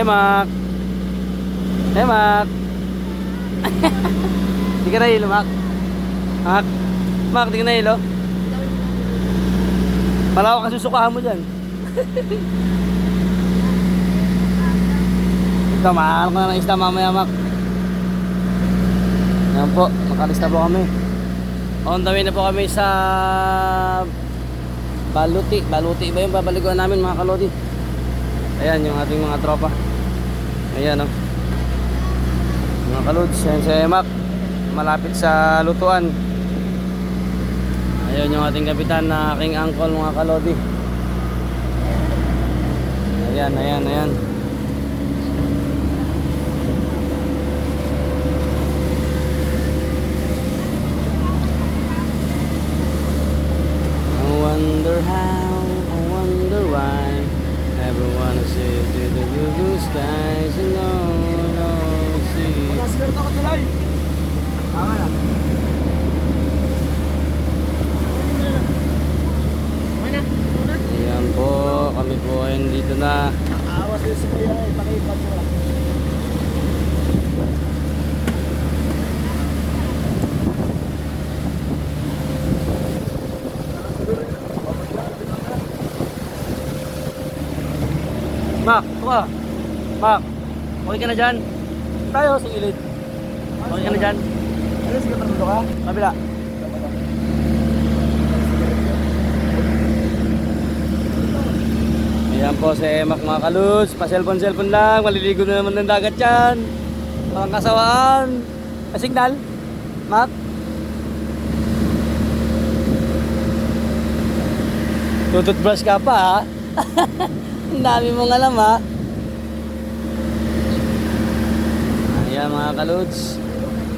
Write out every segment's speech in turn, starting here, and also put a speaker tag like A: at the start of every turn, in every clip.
A: Hey, Mac. Hey, Mac. Di ka nahilo, Mac? Mac? Mac, di ka nahilo? Palawak ka susukahan mo dyan. Ito, mahal ko na ng isda mamaya, Mac. Yan po, makalista po kami. On the way na po kami sa Baluti. Baluti ba yung babaliguan namin, mga kalodi? Ayan yung ating mga tropa. Ayan, oh. Mga kalods, yan si Mac, malapit sa lutuan. Ayan yung ating kapitan na aking uncle, mga kalodi. Ayan, ayan, ayan. I wonder how, I wonder why everyone is to the blue skies and no sea.
B: Maskerto ka tuloy. Tama na.
A: Ayan po, kami po ay dito na.
B: Awas yung siya, pakipat mo lang.
A: Mac, ito ka. Mac, okay ka na dyan? Tayo sa gilid. Okay ka na dyan?
B: Alis ka tamulo ka?
A: Kabila. Ayan po si Mac, mga kaluds. Pa-cellphone lang. Maliligo na naman ng dagat yan. Parang kasawaan. Signal? Mac? Tututbrush ka pa, ha? Ang dami mong alam, ha? Ayan, mga kaluds.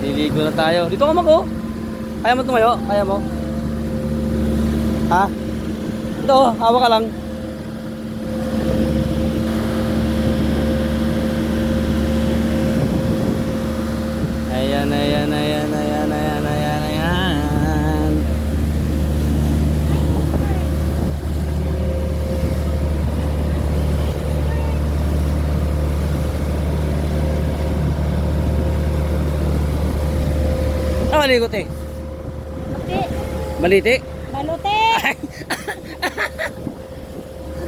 A: Liligo na tayo. Dito ka, Mac, oh. Kaya mo tumayo? Kaya mo? Ha? Ito, hawak ka lang. Ayan, ayan, ayan, ayan, ayan, ayan, ayan. Ah, malikot eh. Baliti?
C: Balute!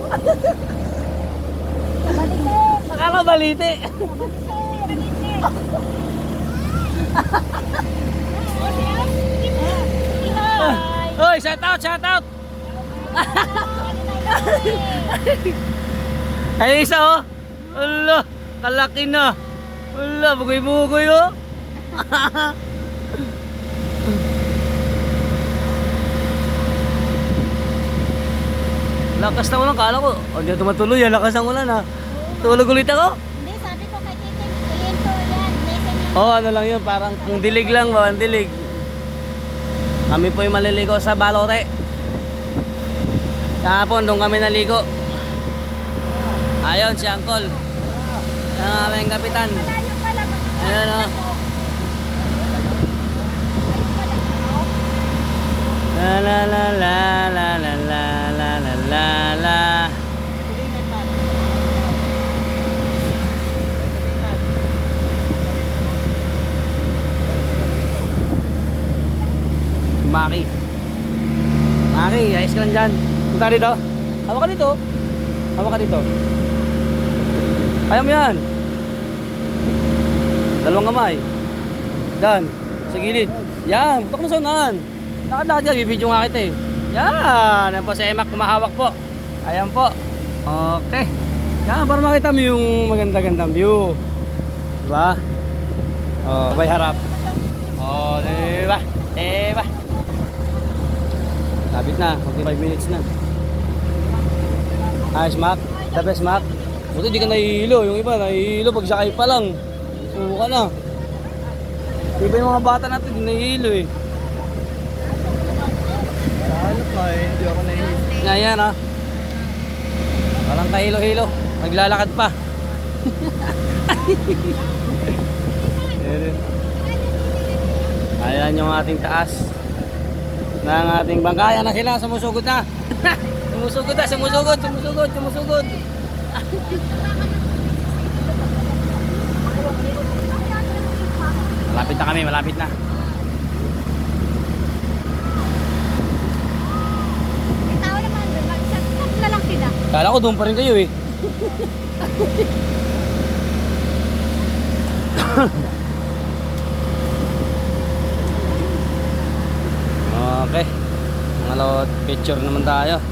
C: Balite!
A: Akala baliti. Hoy, shout out, shout out. Ay, isa oh. Allah, kalaki na. Allah, bugoy-bugoy oh. Lakas ng ulan, kala ko. O, di na tumatuloy, lakas ng ulan ha. Tulog ulit ako.
C: Hindi, sabi ko kay Titi, iyan ko yan. Listen yung...
A: Oo, ano lang yun, parang kung dilig lang ba, ang dilig. Kami po yung maliligo sa Balote. Kahapon, doon kami naligo. Ayun, si Uncle. Yan ang aming kapitan.
C: Malayo pala.
A: Ayun o. La la la la la la la la la la la. Maki. Maki, ayos ka lang dyan. Punta dito. Hawa ka dito. Hawa ka dito. Kaya mo yan. Dalawang kamay. Dan. Sa gilid. Yan. Putok na sa unahan. Nakadakad ka. Bibidyo nga kita eh. Yan. Yan po si Mac kumahawak po. Ayan po. Okay. Yan. Para makita mo yung maganda-gandang view. Diba? Oh, may harap. Oh, diba? Diba? Sabit na, 45 minutes na. Ayos, Mac. The best, Mac. Buti di ka nahihilo. Yung iba nahihilo pag sakay pa lang. Suka na. Iba yung mga bata natin, di nahihilo eh.
B: Ano pa eh, hindi ako nahihilo.
A: Ayan ha. Walang kahilo-hilo. Naglalakad pa. Ayan yung ating taas ng ating bangkaya na sila. Sumusugod na. Sumusugod na, sumusugod. Malapit na kami, malapit na.
C: Tao naman doon. Tatlo lang sila.
A: Kala ko doon pa rin kayo eh. Okay. Mga lot, picture naman tayo.